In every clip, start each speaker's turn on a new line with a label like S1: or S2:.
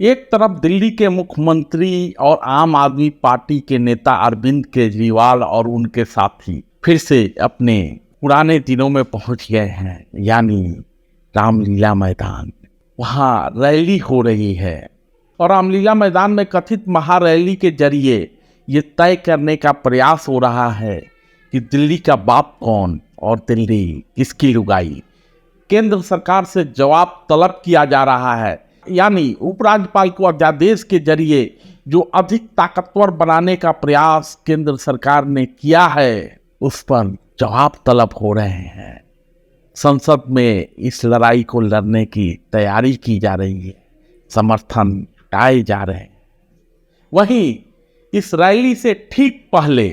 S1: एक तरफ दिल्ली के मुख्यमंत्री और आम आदमी पार्टी के नेता अरविंद केजरीवाल और उनके साथी फिर से अपने पुराने दिनों में पहुंच गए हैं, यानी रामलीला मैदान। वहाँ रैली हो रही है और रामलीला मैदान में कथित महारैली के जरिए ये तय करने का प्रयास हो रहा है कि दिल्ली का बाप कौन और दिल्ली किसकी लुगाई। केंद्र सरकार से जवाब तलब किया जा रहा है, यानी उपराज्यपाल को अध्यादेश के जरिए जो अधिक ताकतवर बनाने का प्रयास केंद्र सरकार ने किया है, उस पर जवाब तलब हो रहे हैं। संसद में इस लड़ाई को लड़ने की तैयारी की जा रही है, समर्थन जुटाए जा रहे हैं। वहीं इस रैली से ठीक पहले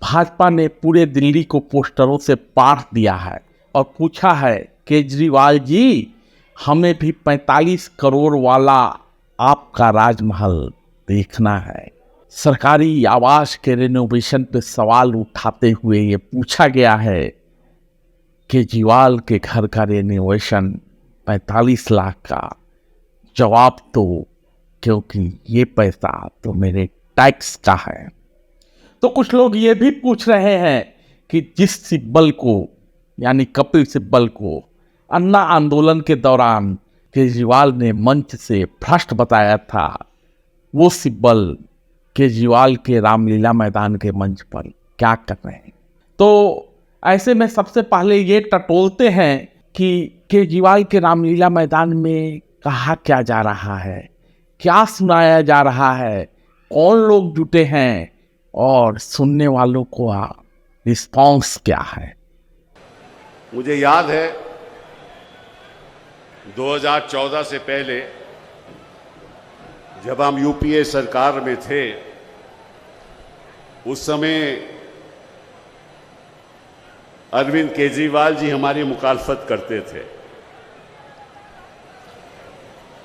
S1: भाजपा ने पूरे दिल्ली को पोस्टरों से पाट दिया है और पूछा है, केजरीवाल जी, हमें भी 45 करोड़ वाला आपका राजमहल देखना है। सरकारी आवास के रेनोवेशन पे सवाल उठाते हुए ये पूछा गया है, केजरीवाल के घर का रेनोवेशन 45 लाख का, जवाब तो क्योंकि ये पैसा तो मेरे टैक्स का है। तो कुछ लोग ये भी पूछ रहे हैं कि जिस सिब्बल को, यानी कपिल सिब्बल को अन्ना आंदोलन के दौरान केजरीवाल ने मंच से भ्रष्ट बताया था, वो सिब्बल केजरीवाल के रामलीला मैदान के मंच पर क्या कर रहे हैं। तो ऐसे में सबसे पहले ये टटोलते हैं कि केजरीवाल के रामलीला मैदान में कहा क्या जा रहा है, क्या सुनाया जा रहा है, कौन लोग जुटे हैं और सुनने वालों को रिस्पॉन्स क्या है।
S2: मुझे याद है 2014 से पहले जब हम यूपीए सरकार में थे, उस समय अरविंद केजरीवाल जी हमारी मुखालफत करते थे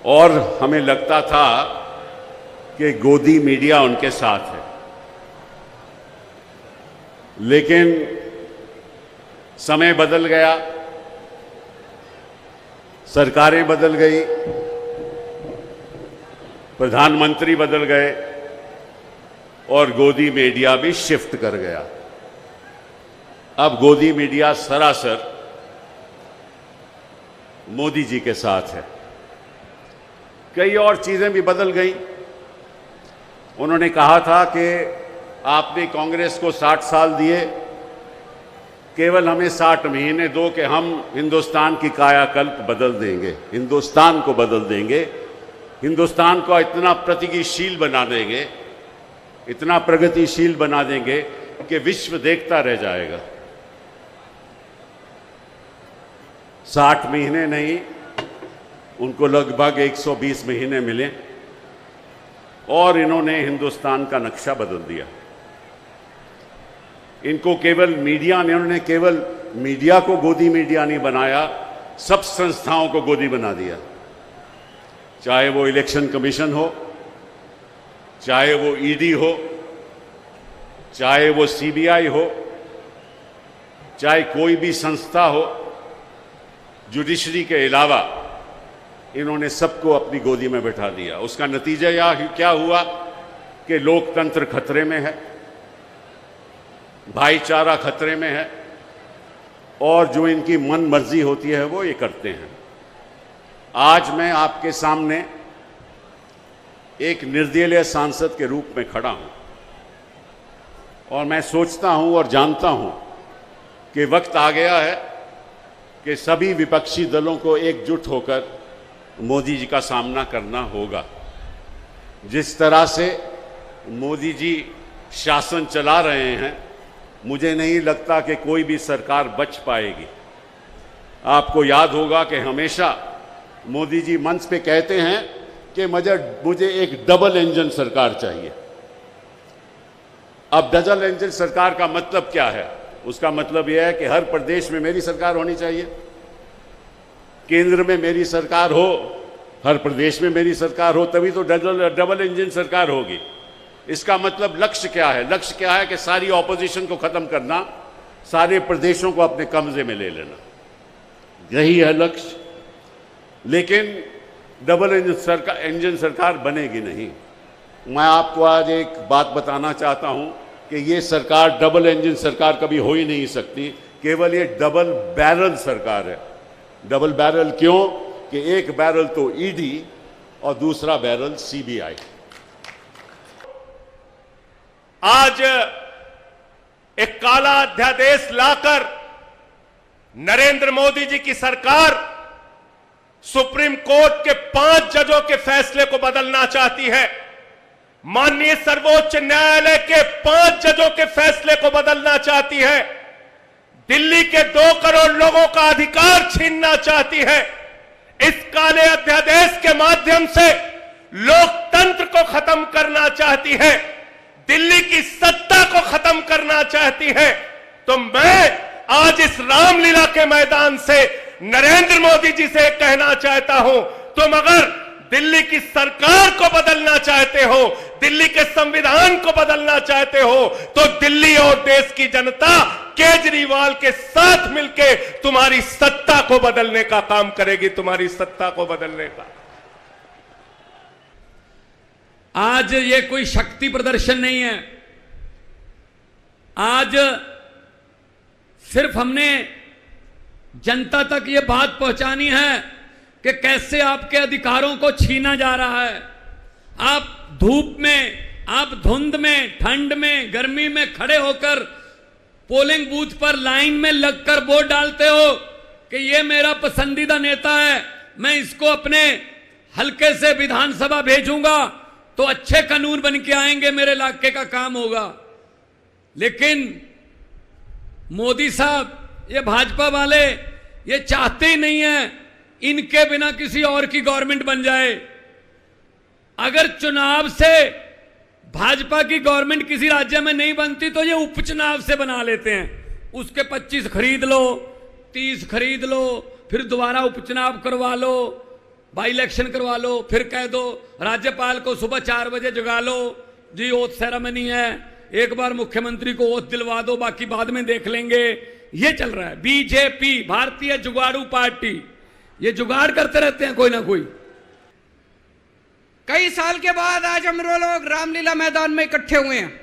S2: और हमें लगता था कि गोदी मीडिया उनके साथ है। लेकिन समय बदल गया, सरकारें बदल गई, प्रधानमंत्री बदल गए और गोदी मीडिया भी शिफ्ट कर गया। अब गोदी मीडिया सरासर मोदी जी के साथ है। कई और चीजें भी बदल गई। उन्होंने कहा था कि आपने कांग्रेस को 60 साल दिए, केवल हमें 60 महीने दो कि हम हिंदुस्तान की कायाकल्प बदल देंगे, हिंदुस्तान को बदल देंगे, हिंदुस्तान को इतना प्रगतिशील बना देंगे, इतना प्रगतिशील बना देंगे कि विश्व देखता रह जाएगा। 60 महीने नहीं, उनको लगभग 120 महीने मिले और इन्होंने हिंदुस्तान का नक्शा बदल दिया। इनको केवल मीडिया ने, उन्होंने केवल मीडिया को गोदी मीडिया नहीं बनाया, सब संस्थाओं को गोदी बना दिया। चाहे वो इलेक्शन कमीशन हो, चाहे वो ईडी हो, चाहे वो सीबीआई हो, चाहे कोई भी संस्था हो, जुडिशरी के अलावा इन्होंने सबको अपनी गोदी में बैठा दिया। उसका नतीजा यह क्या हुआ कि लोकतंत्र खतरे में है, भाईचारा खतरे में है और जो इनकी मन मर्जी होती है वो ये करते हैं। आज मैं आपके सामने एक निर्दलीय सांसद के रूप में खड़ा हूं और मैं सोचता हूं और जानता हूं कि वक्त आ गया है कि सभी विपक्षी दलों को एकजुट होकर मोदी जी का सामना करना होगा। जिस तरह से मोदी जी शासन चला रहे हैं, मुझे नहीं लगता कि कोई भी सरकार बच पाएगी। आपको याद होगा कि हमेशा मोदी जी मंच पे कहते हैं कि मुझे एक डबल इंजन सरकार चाहिए। अब डबल इंजन सरकार का मतलब क्या है? उसका मतलब यह है कि हर प्रदेश में मेरी सरकार होनी चाहिए, केंद्र में मेरी सरकार हो, हर प्रदेश में मेरी सरकार हो, तभी तो डबल इंजन सरकार होगी। इसका मतलब लक्ष्य क्या है? लक्ष्य क्या है कि सारी ऑपोजिशन को खत्म करना, सारे प्रदेशों को अपने कब्जे में ले लेना, यही है लक्ष्य। लेकिन डबल इंजन सरकार बनेगी नहीं। मैं आपको आज एक बात बताना चाहता हूं कि ये सरकार डबल इंजन सरकार कभी हो ही नहीं सकती, केवल ये डबल बैरल सरकार है। डबल बैरल क्यों? कि एक बैरल तो ईडी और दूसरा बैरल सीबीआई।
S3: आज एक काला अध्यादेश लाकर नरेंद्र मोदी जी की सरकार सुप्रीम कोर्ट के 5 जजों के फैसले को बदलना चाहती है। माननीय सर्वोच्च न्यायालय के 5 जजों के फैसले को बदलना चाहती है। दिल्ली के 2 करोड़ लोगों का अधिकार छीनना चाहती है। इस काले अध्यादेश के माध्यम से लोकतंत्र को खत्म करना चाहती है, दिल्ली की सत्ता को खत्म करना चाहती है। तो मैं आज इस रामलीला के मैदान से नरेंद्र मोदी जी से कहना चाहता हूं, तुम अगर दिल्ली की सरकार को बदलना चाहते हो, दिल्ली के संविधान को बदलना चाहते हो, तो दिल्ली और देश की जनता केजरीवाल के साथ मिलकर तुम्हारी सत्ता को बदलने का काम करेगी, तुम्हारी सत्ता को बदलने का।
S4: आज ये कोई शक्ति प्रदर्शन नहीं है। आज सिर्फ हमने जनता तक ये बात पहुंचानी है कि कैसे आपके अधिकारों को छीना जा रहा है। आप धूप में, आप धुंध में, ठंड में, गर्मी में खड़े होकर पोलिंग बूथ पर लाइन में लगकर वोट डालते हो कि ये मेरा पसंदीदा नेता है, मैं इसको अपने हल्के से विधानसभा भेजूंगा तो अच्छे कानून बन के आएंगे, मेरे इलाके का काम होगा। लेकिन मोदी साहब, ये भाजपा वाले ये चाहते ही नहीं है इनके बिना किसी और की गवर्नमेंट बन जाए। अगर चुनाव से भाजपा की गवर्नमेंट किसी राज्य में नहीं बनती तो ये उपचुनाव से बना लेते हैं। उसके 25 खरीद लो, 30 खरीद लो, फिर दोबारा उपचुनाव करवा लो, बाई इलेक्शन करवा लो, फिर कह दो राज्यपाल को सुबह 4 बजे जगा लो, जी ओथ सेरेमनी है, एक बार मुख्यमंत्री को ओथ दिलवा दो, बाकी बाद में देख लेंगे। ये चल रहा है। बीजेपी, भारतीय जुगाड़ू पार्टी, ये जुगाड़ करते रहते हैं कोई ना कोई।
S5: कई साल के बाद आज हम लोग रामलीला मैदान में इकट्ठे हुए हैं।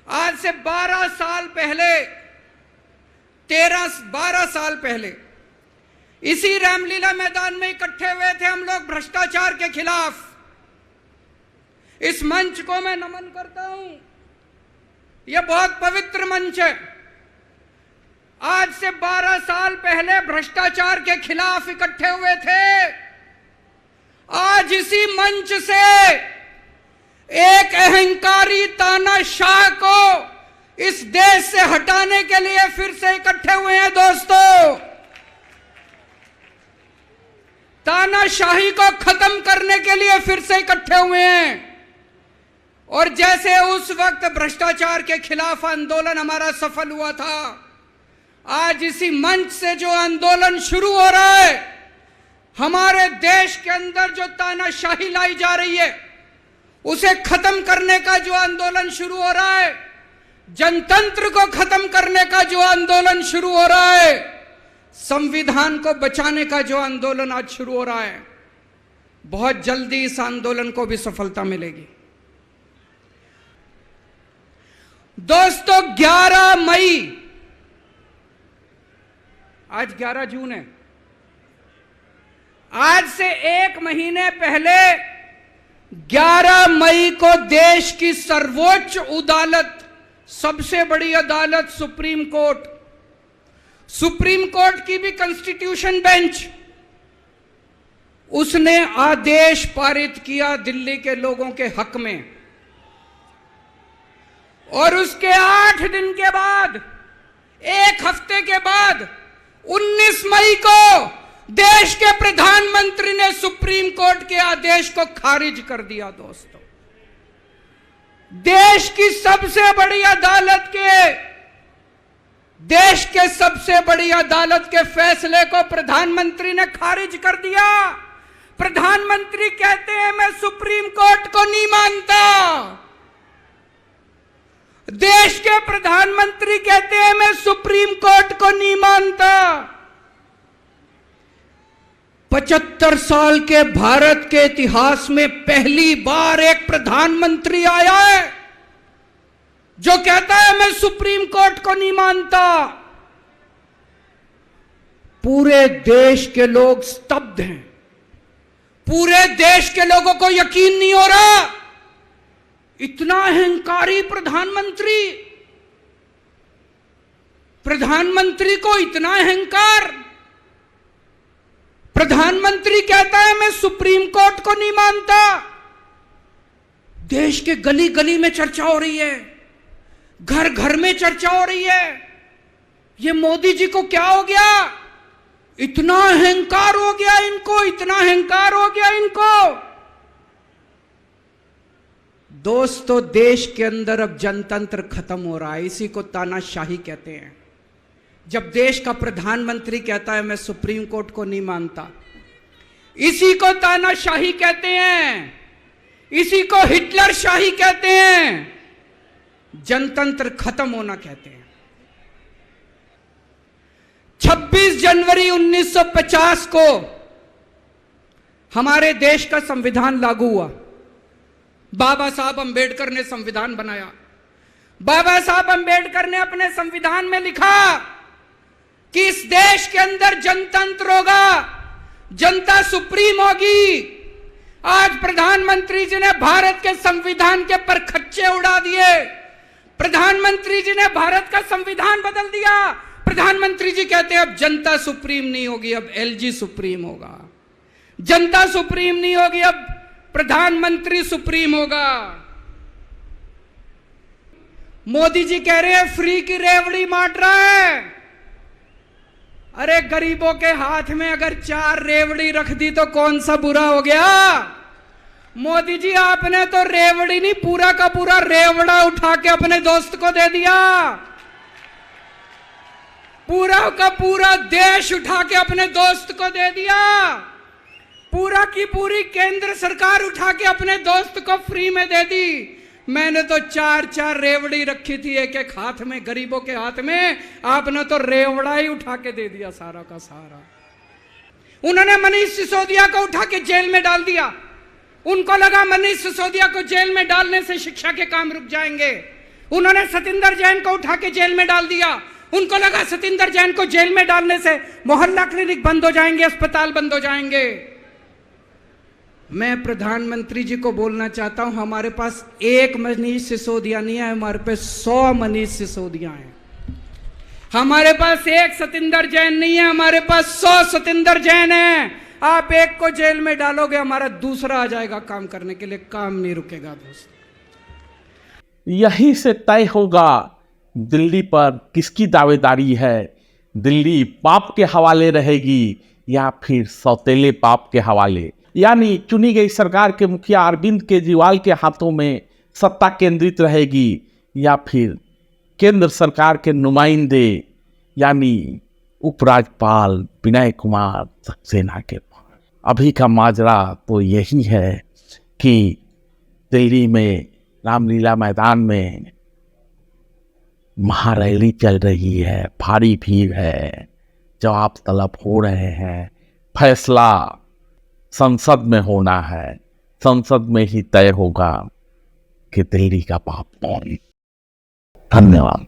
S5: आज से 12 साल पहले, 12 साल पहले इसी रामलीला मैदान में इकट्ठे हुए थे हम लोग भ्रष्टाचार के खिलाफ। इस मंच को मैं नमन करता हूं, यह बहुत पवित्र मंच है। आज से 12 साल पहले भ्रष्टाचार के खिलाफ इकट्ठे हुए थे। आज इसी मंच से एक अहंकारी तानाशाह को इस देश से हटाने के लिए फिर से इकट्ठे हुए हैं। दोस्तों, तानाशाही को खत्म करने के लिए फिर से इकट्ठे हुए हैं। और जैसे उस वक्त भ्रष्टाचार के खिलाफ आंदोलन हमारा सफल हुआ था, आज इसी मंच से जो आंदोलन शुरू हो रहा है, हमारे देश के अंदर जो तानाशाही लाई जा रही है उसे खत्म करने का जो आंदोलन शुरू हो रहा है, जनतंत्र को खत्म करने का जो आंदोलन शुरू हो रहा है, संविधान को बचाने का जो आंदोलन आज शुरू हो रहा है, बहुत जल्दी इस आंदोलन को भी सफलता मिलेगी। दोस्तों, 11 मई, आज 11 जून है, आज से 1 महीने पहले 11 मई को देश की सर्वोच्च अदालत, सबसे बड़ी अदालत सुप्रीम कोर्ट की भी कॉन्स्टिट्यूशन बेंच, उसने आदेश पारित किया दिल्ली के लोगों के हक में। और उसके 8 दिन के बाद, 1 हफ्ते के बाद 19 मई को देश के प्रधानमंत्री ने सुप्रीम कोर्ट के आदेश को खारिज कर दिया। दोस्तों, देश की सबसे बड़ी अदालत के फैसले को प्रधानमंत्री ने खारिज कर दिया। प्रधानमंत्री कहते हैं मैं सुप्रीम कोर्ट को नहीं मानता। देश के प्रधानमंत्री कहते हैं मैं सुप्रीम कोर्ट को नहीं मानता। 75 साल के भारत के इतिहास में पहली बार एक प्रधानमंत्री आया है जो कहता है मैं सुप्रीम कोर्ट को नहीं मानता। पूरे देश के लोग स्तब्ध हैं, पूरे देश के लोगों को यकीन नहीं हो रहा। इतना अहंकारी प्रधानमंत्री, प्रधानमंत्री को इतना अहंकार। प्रधानमंत्री कहता है मैं सुप्रीम कोर्ट को नहीं मानता। देश के गली गली में चर्चा हो रही है, घर घर में चर्चा हो रही है। ये मोदी जी को क्या हो गया? इतना अहंकार हो गया इनको, इतना अहंकार हो गया इनको। दोस्तों, देश के अंदर अब जनतंत्र खत्म हो रहा है। इसी को तानाशाही कहते हैं। जब देश का प्रधानमंत्री कहता है मैं सुप्रीम कोर्ट को नहीं मानता, इसी को तानाशाही कहते हैं, इसी को हिटलर शाही कहते हैं, जनतंत्र खत्म होना कहते हैं। 26 जनवरी 1950 को हमारे देश का संविधान लागू हुआ। बाबा साहब अंबेडकर ने संविधान बनाया। बाबा साहब अंबेडकर ने अपने संविधान में लिखा कि इस देश के अंदर जनतंत्र होगा, जनता सुप्रीम होगी। आज प्रधानमंत्री जी ने भारत के संविधान के परखच्चे उड़ा दिए। प्रधानमंत्री जी ने भारत का संविधान बदल दिया। प्रधानमंत्री जी कहते हैं अब जनता सुप्रीम नहीं होगी, अब एलजी सुप्रीम होगा। जनता सुप्रीम नहीं होगी, अब प्रधानमंत्री सुप्रीम होगा। मोदी जी कह रहे हैं फ्री की रेवड़ी बांट रहा है। अरे गरीबों के हाथ में अगर 4 रेवड़ी रख दी तो कौन सा बुरा हो गया? मोदी जी आपने तो रेवड़ी नहीं, पूरा का पूरा रेवड़ा उठा के अपने दोस्त को दे दिया। पूरा का पूरा देश उठा के अपने दोस्त को दे दिया। पूरा की पूरी केंद्र सरकार उठा के अपने दोस्त को फ्री में दे दी। मैंने तो 4-4 रेवड़ी रखी थी एक एक हाथ में, गरीबों के हाथ में। आपने तो रेवड़ा ही उठा के दे दिया सारा का सारा। उन्होंने मनीष सिसोदिया को उठा के जेल में डाल दिया। उनको लगा मनीष सिसोदिया को जेल में डालने से शिक्षा के काम रुक जाएंगे। उन्होंने सतिंदर जैन को उठा के जेल में डाल दिया। उनको लगा सतिंदर जैन को जेल में डालने से मोहल्ला क्लिनिक बंद हो जाएंगे, अस्पताल बंद हो जाएंगे। मैं प्रधानमंत्री जी को बोलना चाहता हूं, हमारे पास एक मनीष सिसोदिया नहीं है, हमारे पास 100 मनीष सिसोदिया हैं। हमारे पास एक सतिंदर जैन नहीं है, हमारे पास 100 सतिंदर जैन हैं। आप एक को जेल में डालोगे, हमारा दूसरा आ जाएगा काम करने के लिए। काम नहीं रुकेगा दोस्त।
S1: यही से तय होगा दिल्ली पर किसकी दावेदारी है। दिल्ली पाप के हवाले रहेगी या फिर सौतेले पाप के हवाले। यानी चुनी गई सरकार के मुखिया अरविंद केजरीवाल के हाथों में सत्ता केंद्रित रहेगी या फिर केंद्र सरकार के नुमाइंदे यानी उपराज्यपाल विनय कुमार सक्सेना के। अभी का माजरा तो यही है कि दिल्ली में रामलीला मैदान में महारैली चल रही है, भारी भीड़ है, जवाब तलब हो रहे हैं। फैसला संसद में होना है, संसद में ही तय होगा कि दिल्ली का पाप कौन। धन्यवाद।